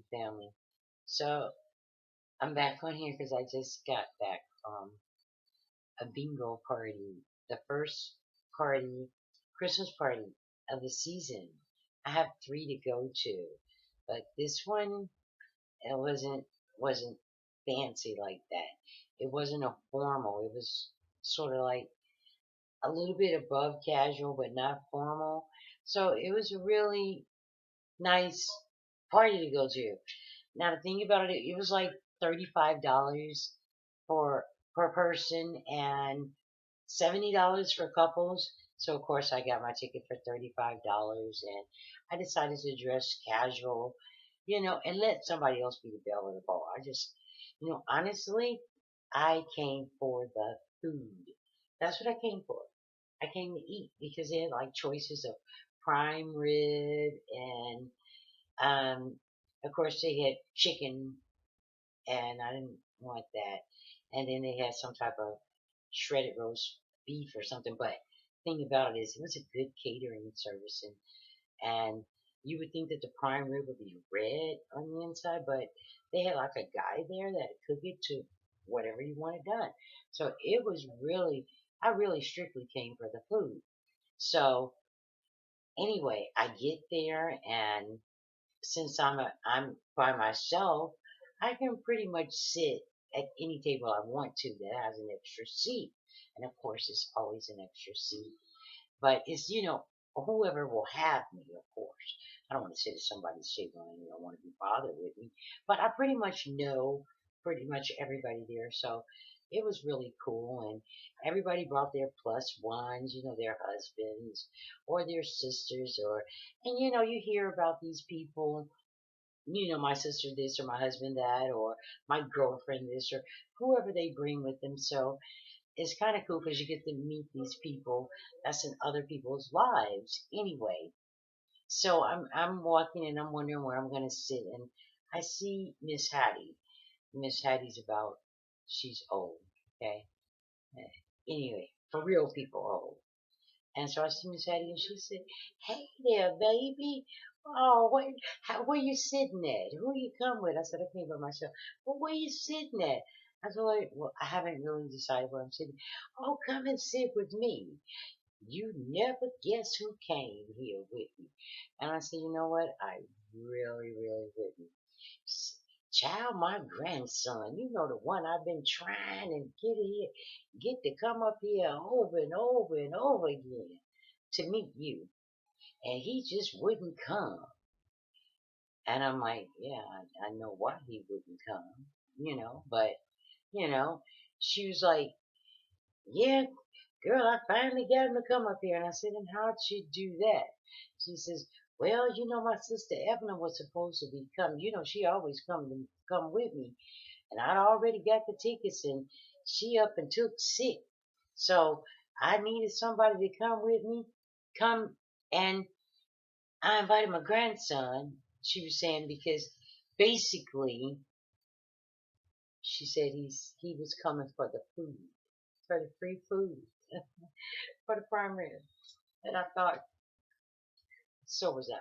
YouTube family. So I'm back on here because I just got back from a bingo party, the first party, Christmas party of the season. I have three to go to, but this one it wasn't fancy like that. It wasn't a formal. It was sort of like a little bit above casual, but not formal. So it was a really nice party to go to. Now the thing about it, it was like $35 for per person and $70 for couples. So of course I got my ticket for $35 and I decided to dress casual, and let somebody else be the belle of the ball. I just, honestly, I came for the food. That's what I came for. I came to eat because they had like choices of prime rib and of course they had chicken and I didn't want that. And then they had some type of shredded roast beef or something. But thing about it is, it was a good catering service, and you would think that the prime rib would be red on the inside, but they had like a guy there that could cook it to whatever you wanted done. So it was really, I really strictly came for the food. So anyway, I get there and since I'm by myself, I can pretty much sit at any table I want to that has an extra seat. And of course, it's always an extra seat. But it's, whoever will have me, of course. I don't want to sit at somebody's table and don't want to be bothered with me. But I pretty much know pretty much everybody there. So it was really cool. And everybody brought their plus ones, their husbands or their sisters and you hear about these people, my sister this or my husband that or my girlfriend this or whoever they bring with them. So it's kind of cool because you get to meet these people that's in other people's lives anyway. So I'm walking and I'm wondering where I'm gonna sit and I see Miss Hattie. Miss Hattie's about she's old, okay? Anyway, for real people old. And so I see Miss Hattie and she said, "Hey there, baby. Oh, where you sitting at? Who you come with?" I said, "I came by myself." "Well, where you sitting at?" I said, "Well, I haven't really decided where I'm sitting." "Oh, come and sit with me. You never guess who came here with me." And I said, "You know what? I really, really wouldn't. Child, my grandson, the one I've been trying to get to come up here over and over and over again to meet you. And he just wouldn't come." And I'm like, yeah, I know why he wouldn't come, but, you know, she was like, "Yeah, girl, I finally got him to come up here." And I said, "And how'd you do that?" She says, "Well, my sister Evelyn was supposed to be coming. She always come with me. And I'd already got the tickets and she up and took sick. So I needed somebody to come with me. Come and I invited my grandson," she was saying, because basically she said he was coming for the food, for the free food, for the prime rib. And I thought, so was I.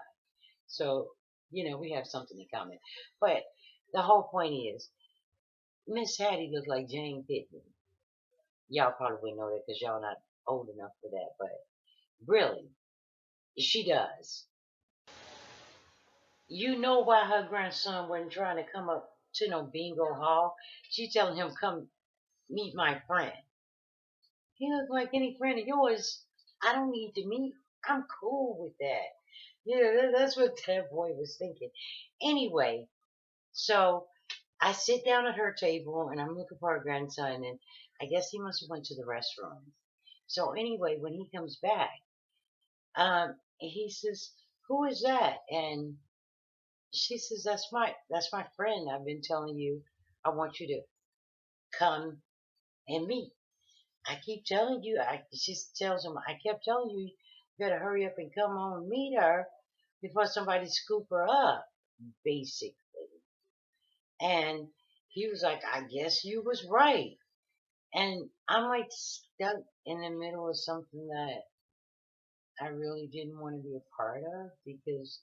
So, we have something in common. But the whole point is, Miss Hattie looked like Jane Pittman. Y'all probably wouldn't know that because y'all not old enough for that, but really, she does. You know why her grandson wasn't trying to come up to no bingo hall? She telling him, "Come meet my friend." He look like any friend of yours. I don't need to meet. I'm cool with that. Yeah, that's what that boy was thinking. Anyway, so I sit down at her table and I'm looking for her grandson, and I guess he must have went to the restroom. So anyway, when he comes back, he says, "Who is that?" And she says, "That's my friend. I've been telling you, I want you to come and meet. I keep telling you." She tells him, "I kept telling you, you better hurry up and come on and meet her before somebody scoop her up," basically. And he was like, "I guess you was right." And I'm like stuck in the middle of something that I really didn't want to be a part of because,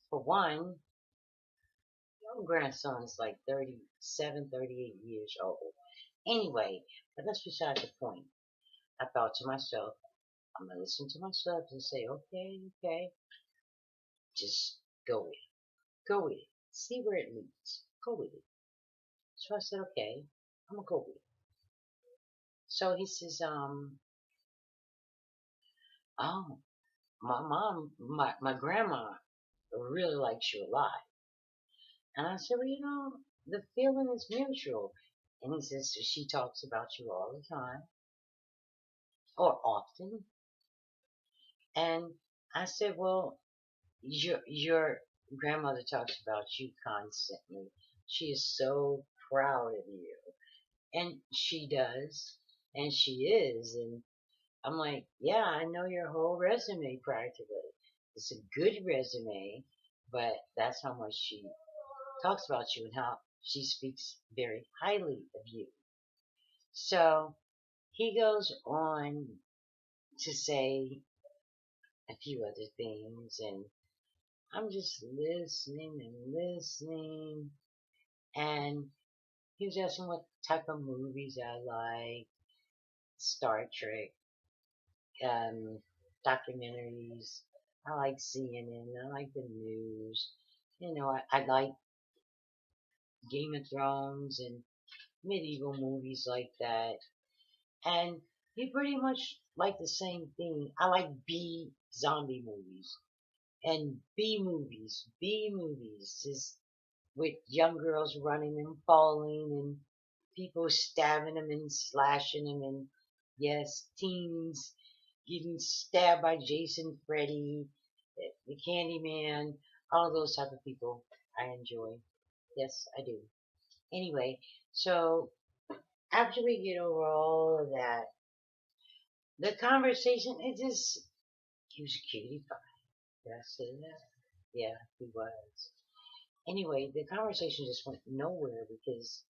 for one, My grandson's like 37, 38 years old. Anyway, but that's beside the point. I thought to myself, I'm gonna listen to myself and say, okay, okay, just go with it. Go with it. See where it leads. Go with it. So I said, okay, I'm gonna go with it. So he says, oh, my grandma really likes you a lot. And I said, well, the feeling is mutual. And he says, so she talks about you all the time, or often. And I said, well, your grandmother talks about you constantly. She is so proud of you. And she does. And she is. And I'm like, yeah, I know your whole resume practically. It's a good resume, but that's how much she talks about you and how she speaks very highly of you. So he goes on to say a few other things, and I'm just listening and listening. And he was asking what type of movies I like, Star Trek, documentaries. I like CNN. I like the news. I like Game of Thrones and medieval movies like that. And he pretty much like the same thing. I like B zombie movies and B movies. B movies is with young girls running and falling and people stabbing them and slashing them and yes, teens getting stabbed by Jason, Freddy, the Candyman, all of those type of people I enjoy. Yes, I do. Anyway, so after we get over all of that, the conversation, it just, he was a cutie pie. Did I say that? Yeah, he was. Anyway, the conversation just went nowhere because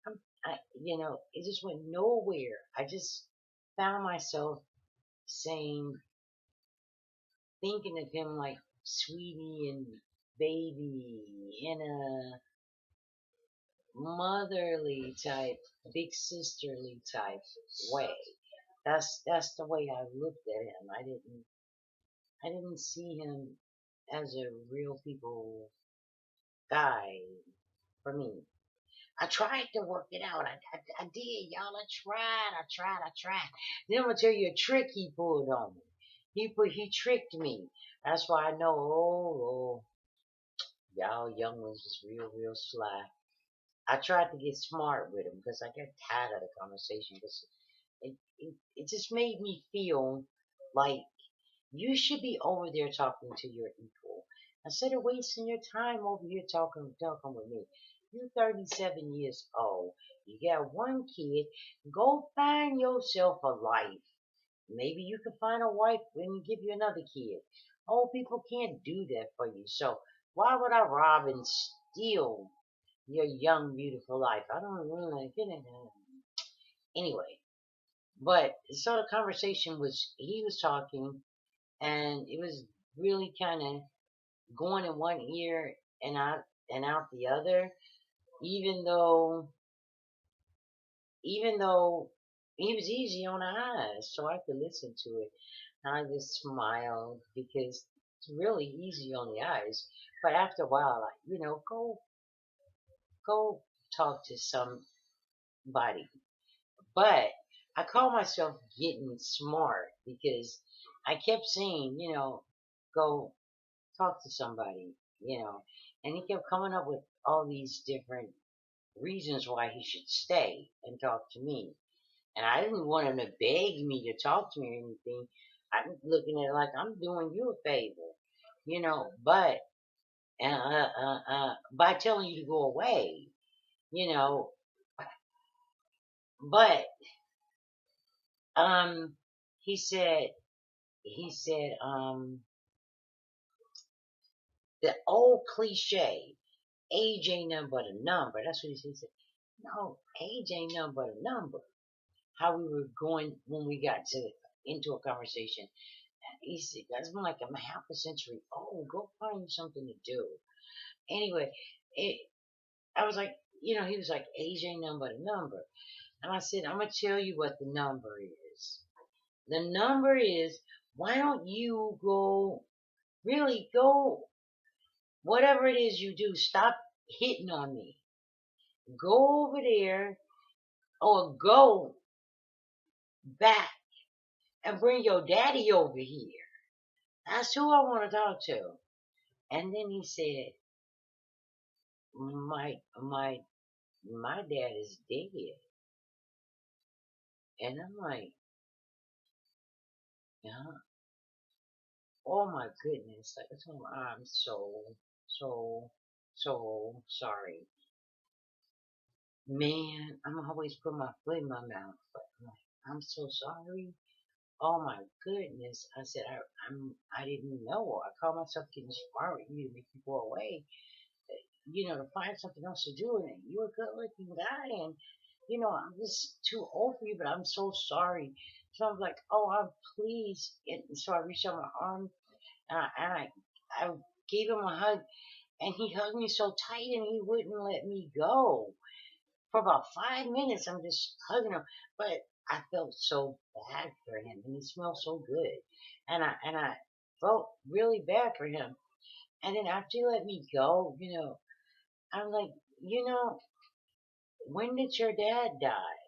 it just went nowhere. I just found myself saying, thinking of him like sweetie and baby in a motherly type, big sisterly type way. That's the way I looked at him. I didn't see him as a real people guy for me. I tried to work it out. I did, y'all. I tried. Then I'm gonna tell you a trick he pulled on me. He tricked me. That's why I know. Oh, y'all young ones is real sly. I tried to get smart with him because I got tired of the conversation. Because it just made me feel like you should be over there talking to your equal instead of wasting your time over here talking with me. You're 37 years old. You got one kid. Go find yourself a life. Maybe you can find a wife and give you another kid. Old people can't do that for you. So why would I rob and steal your young, beautiful life? I don't really like it. Anyway, but so the conversation was, he was talking, and it was really kind of going in one ear and out the other, even though even though he was easy on the eyes, so I could listen to it. And I just smiled because it's really easy on the eyes. But after a while, like, go talk to somebody. But I call myself getting smart because I kept saying, go talk to somebody, and he kept coming up with all these different reasons why he should stay and talk to me. And I didn't want him to beg me to talk to me or anything. I'm looking at it like I'm doing you a favor, but by telling you to go away, you know, but um, he said the old cliche, age ain't nothing but a number. That's what he said. He said, no, age ain't nothing but a number. How we were going when we got into a conversation. He said, that's been like a half a century old. Go find something to do. Anyway, it I was like, he was like, age ain't nothing but a number. And I said, I'm going to tell you what the number is. The number is, why don't you really go, whatever it is you do, stop hitting on me. Go over there or go back and bring your daddy over here. That's who I want to talk to. And then he said, my dad is dead. And I'm like, yeah. Oh my goodness. Like I told him, I'm so sorry. Man, I'm always put my foot in my mouth, but I'm so sorry. Oh my goodness. I said, I didn't know. I called myself getting smart with you to make you go away. To find something else to do. And you're a good looking guy. And, I'm just too old for you, but I'm so sorry. So I'm like, oh, I'm pleased. And so I reached out my arm and I gave him a hug. And he hugged me so tight and he wouldn't let me go. For about 5 minutes, I'm just hugging him. But I felt so bad for him. And he smelled so good. And I felt really bad for him. And then after he let me go, I'm like, when did your dad die?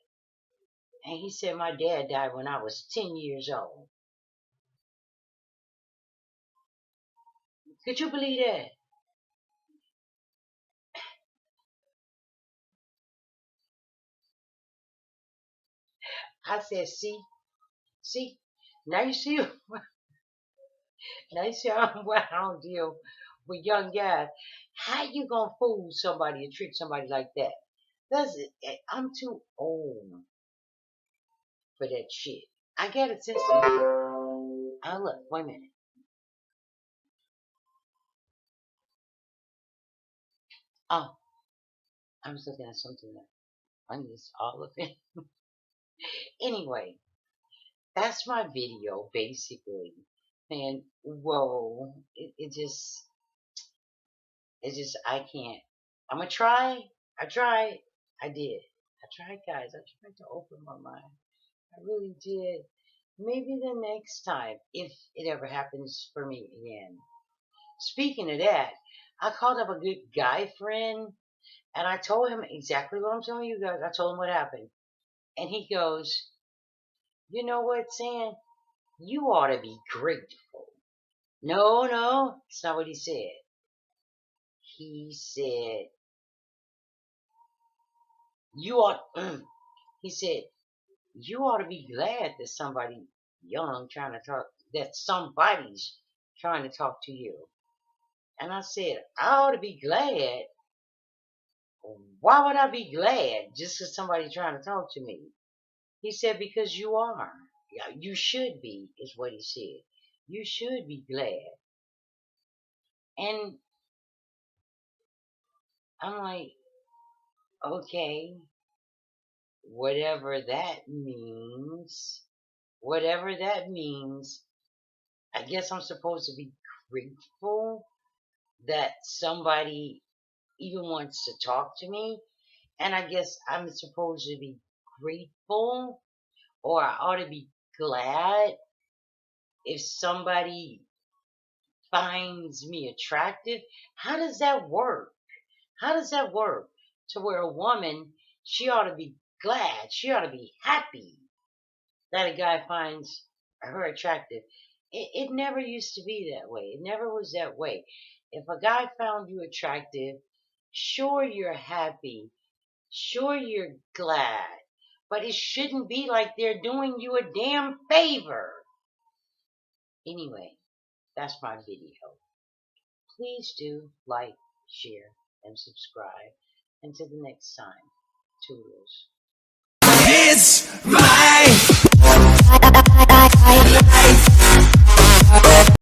And he said, my dad died when I was 10 years old. Could you believe that? I said, see, now you see, why I don't deal with young guys. How you gonna fool somebody and trick somebody like that? I'm too old for that shit. I got a sense of, oh look, wait a minute. Oh, I was looking at something that I missed all of it. Anyway, that's my video basically. And whoa, it just, I can't. I'm gonna try. I tried. I did. I tried, guys. I tried to open my mind. I really did. Maybe the next time, if it ever happens for me again. Speaking of that, I called up a good guy friend and I told him exactly what I'm telling you guys. I told him what happened. And he goes, you know what, Sam? You ought to be grateful. No, that's not what he said. He said, he said, you ought to be glad that somebody's trying to talk to you. And I said, I ought to be glad. Why would I be glad just because somebody's trying to talk to me? He said, because you are. Yeah, you should be, is what he said. You should be glad. And I'm like, okay, whatever that means, I guess I'm supposed to be grateful that somebody even wants to talk to me. And I guess I'm supposed to be grateful, or I ought to be glad if somebody finds me attractive. How does that work? To where a woman, she ought to be glad, she ought to be happy that a guy finds her attractive. It never used to be that way. It never was that way. If a guy found you attractive, sure you're happy, sure you're glad, but it shouldn't be like they're doing you a damn favor. Anyway, that's my video. Please do like, share, and subscribe. Until the next time, toodles. It's my